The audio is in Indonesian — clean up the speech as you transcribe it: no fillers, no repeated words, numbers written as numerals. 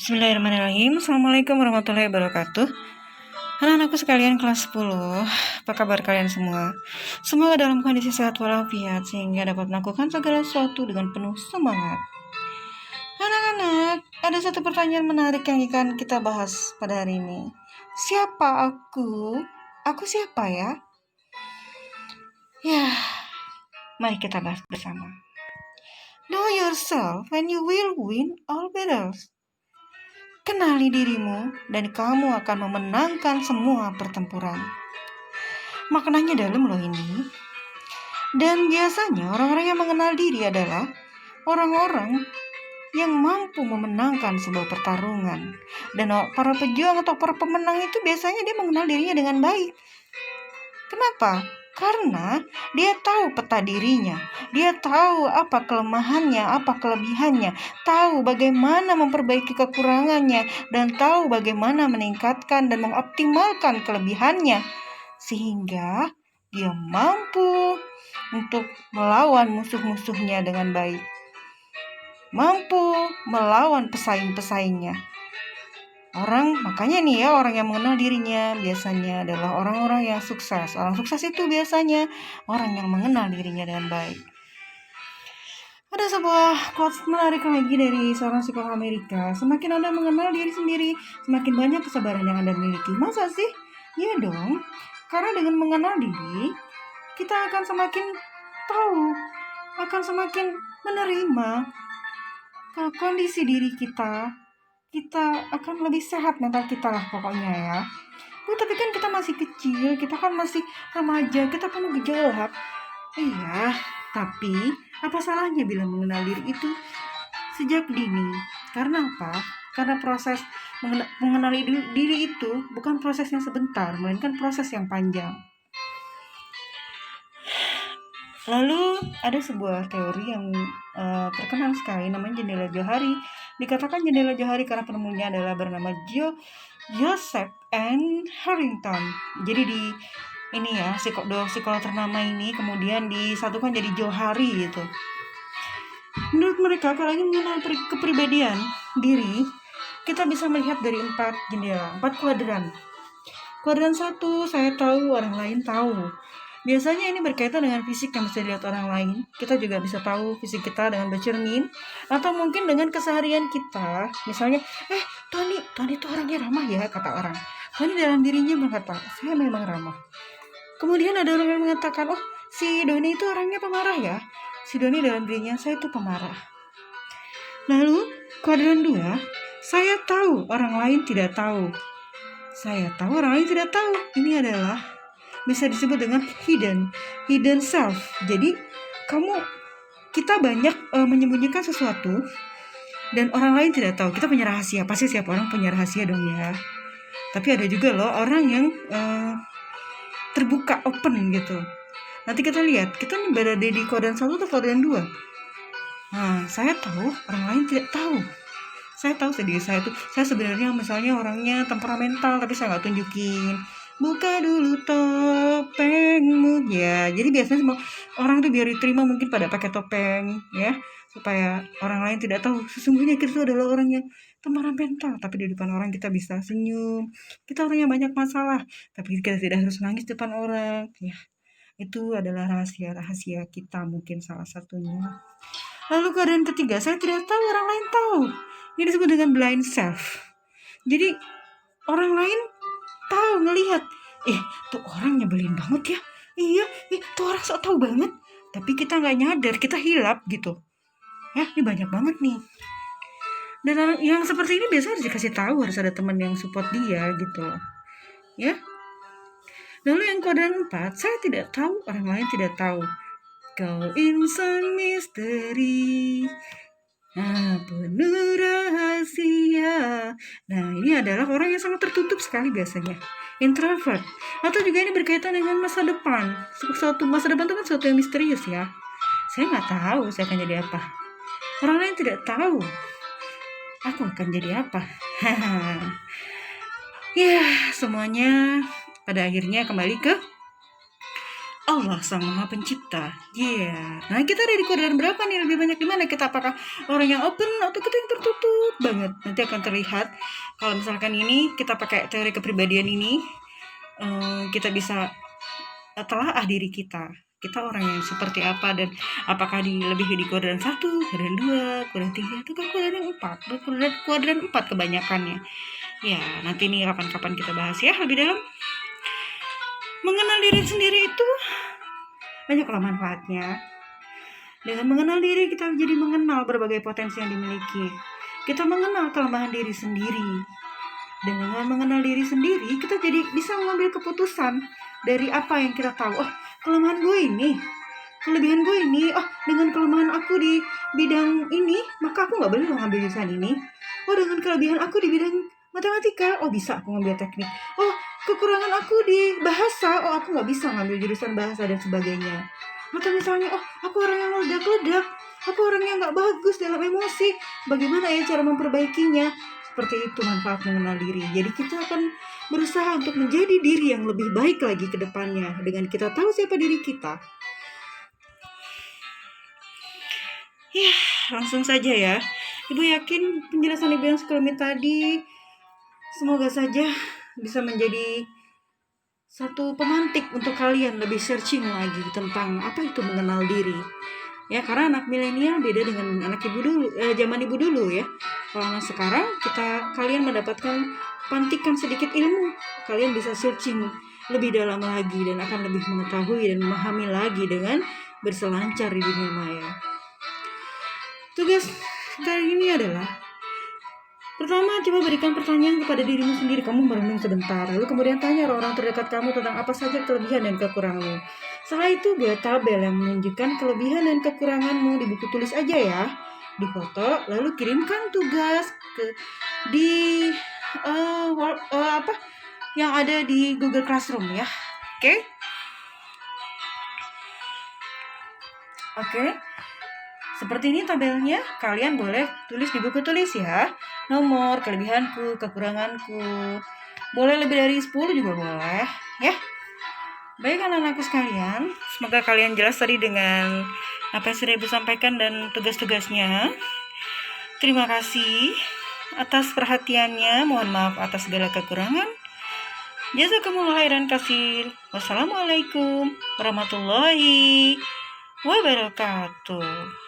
Bismillahirrahmanirrahim. Assalamualaikum warahmatullahi wabarakatuh. Anak-anakku sekalian kelas 10, apa kabar kalian semua? Semoga dalam kondisi sehat walafiat sehingga dapat melakukan segala sesuatu dengan penuh semangat. Anak-anak, ada satu pertanyaan menarik yang akan kita bahas pada hari ini. Siapa aku? Aku siapa ya? Ya, mari kita bahas bersama. Know yourself and you will win all battles. Kenali dirimu dan kamu akan memenangkan semua pertempuran. Maknanya dalam loh ini. Dan biasanya orang-orang yang mengenal diri adalah orang-orang yang mampu memenangkan sebuah pertarungan. Dan para pejuang atau para pemenang itu biasanya dia mengenal dirinya dengan baik. Kenapa? Karena dia tahu peta dirinya, dia tahu apa kelemahannya, apa kelebihannya, tahu bagaimana memperbaiki kekurangannya, dan tahu bagaimana meningkatkan dan mengoptimalkan kelebihannya, sehingga dia mampu untuk melawan musuh-musuhnya dengan baik, mampu melawan pesaing-pesaingnya. Makanya nih ya, orang yang mengenal dirinya biasanya adalah orang-orang yang sukses. Orang sukses itu biasanya orang yang mengenal dirinya dengan baik. Ada sebuah quotes menarik lagi dari seorang psikolog Amerika. Semakin Anda mengenal diri sendiri, semakin banyak kesabaran yang Anda miliki. Masa sih? Iya dong. Karena dengan mengenal diri, kita akan semakin tahu, akan semakin menerima kondisi diri kita akan lebih sehat mental kita lah pokoknya ya. Tapi kan kita masih kecil, kita kan masih remaja, kita penuh gejolak. Iya, tapi apa salahnya bila mengenal diri itu sejak dini? Karena apa? Karena proses mengenali diri itu bukan proses yang sebentar, melainkan proses yang panjang. Lalu ada sebuah teori yang terkenal sekali, namanya jendela Johari. Dikatakan jendela Johari karena penemunya adalah bernama Joseph N. Harrington. Jadi di ini ya, psikolog ternama ini kemudian disatukan jadi Johari gitu. Menurut mereka, kalau ingin mengenal kepribadian diri, kita bisa melihat dari 4 jendela, 4 kuadran. Kuadran 1, saya tahu, orang lain tahu. Biasanya ini berkaitan dengan fisik yang bisa dilihat orang lain. Kita juga bisa tahu fisik kita dengan bercermin, atau mungkin dengan keseharian kita. Misalnya, Tony itu orangnya ramah ya, kata orang. Tony dalam dirinya berkata, saya memang ramah. Kemudian ada orang yang mengatakan, si Doni itu orangnya pemarah ya. Si Doni dalam dirinya, saya itu pemarah. Lalu, kuadran 2, saya tahu, orang lain tidak tahu. Saya tahu, orang lain tidak tahu. Ini adalah bisa disebut dengan hidden self. Jadi kita banyak menyembunyikan sesuatu dan orang lain tidak tahu. Kita punya rahasia. Pasti setiap orang punya rahasia dong ya. Tapi ada juga loh orang yang terbuka, open gitu. Nanti kita lihat, kita nih berada di kuadran 1 atau kuadran 2. Nah, saya tahu, orang lain tidak tahu. Saya tahu sendiri saya sebenarnya misalnya orangnya temperamental, tapi saya nggak tunjukin. Buka dulu topengmu ya. Jadi biasanya semua orang tuh biar diterima mungkin pada pakai topeng ya, supaya orang lain tidak tahu sesungguhnya kita itu adalah orang yang temperamental, tapi di depan orang kita bisa senyum. Kita orang yang banyak masalah, tapi kita tidak harus nangis depan orang ya. Itu adalah rahasia kita, mungkin salah satunya. Lalu keadaan ketiga, saya tidak tahu, orang lain tahu. Ini disebut dengan blind self. Jadi orang lain tahu, ngelihat, tuh orang nyebelin banget ya. Iya, tuh orang sok tahu banget. Tapi kita nggak nyadar, kita hilap gitu. Ya, ini banyak banget nih. Dan yang seperti ini biasanya harus dikasih tahu, harus ada teman yang support dia gitu. Ya. Lalu yang kuadran 4, saya tidak tahu, orang lain tidak tahu. Kau insan misteri, penuh rahasia. Nah, ini adalah orang yang sangat tertutup sekali biasanya, introvert. Atau juga ini berkaitan dengan masa depan. Masa depan itu kan sesuatu yang misterius ya. Saya nggak tahu saya akan jadi apa. Orang lain tidak tahu aku akan jadi apa. Ya, semuanya pada akhirnya kembali ke Allah Sang Maha Pencipta. Iya. Nah, kita ada di kuadran berapa nih? Lebih banyak di mana kita? Apakah orang yang open atau kita yang tertutup banget? Nanti akan terlihat. Kalau misalkan ini kita pakai teori kepribadian ini, kita bisa telaah diri kita. Kita orang yang seperti apa dan apakah lebih di kuadran 1, kuadran 2, kuadran 3, atau kuadran 4? Kuadran 4 kebanyakannya. Ya, nanti nih kapan-kapan kita bahas ya lebih dalam. Mengenal diri sendiri itu banyaklah manfaatnya. Dengan mengenal diri, kita jadi mengenal berbagai potensi yang dimiliki. Kita mengenal kelemahan diri sendiri. Dengan mengenal diri sendiri, kita jadi bisa mengambil keputusan dari apa yang kita tahu. Oh, kelemahan gue ini, kelebihan gue ini. Oh, dengan kelemahan aku di bidang ini, maka aku nggak boleh mengambil jurusan ini. Oh, dengan kelebihan aku di bidang matematika, oh bisa aku ngambil teknik. Oh, kekurangan aku di bahasa, oh aku nggak bisa ngambil jurusan bahasa dan sebagainya. Atau misalnya, oh aku orang yang meledak-ledak, aku orang yang nggak bagus dalam emosi, bagaimana ya cara memperbaikinya? Seperti itu manfaat mengenal diri. Jadi kita akan berusaha untuk menjadi diri yang lebih baik lagi ke depannya dengan kita tahu siapa diri kita. Ya, langsung saja ya. Ibu yakin penjelasan Ibu yang sekelumit tadi semoga saja bisa menjadi satu pemantik untuk kalian lebih searching lagi tentang apa itu mengenal diri. Ya, karena anak milenial beda dengan anak ibu dulu, zaman ibu dulu ya. Kalau anak sekarang kalian mendapatkan pantikan sedikit ilmu, kalian bisa searching lebih dalam lagi dan akan lebih mengetahui dan memahami lagi dengan berselancar di dunia maya. Tugas kali ini adalah pertama, coba berikan pertanyaan kepada dirimu sendiri. Kamu merenung sebentar, lalu kemudian tanya orang terdekat kamu tentang apa saja kelebihan dan kekuranganmu. Setelah itu, buat tabel yang menunjukkan kelebihan dan kekuranganmu di buku tulis aja ya, di foto, lalu kirimkan tugas di yang ada di Google Classroom ya. Oke. Seperti ini tabelnya, kalian boleh tulis di buku tulis ya. Nomor, kelebihanku, kekuranganku. Boleh lebih dari 10 juga boleh, ya. Baik anak-anakku sekalian, semoga kalian jelas tadi dengan apa yang sudah Ibu sampaikan dan tugas-tugasnya. Terima kasih atas perhatiannya, mohon maaf atas segala kekurangan. Jazakumullah khairan katsir. Wassalamualaikum warahmatullahi wabarakatuh.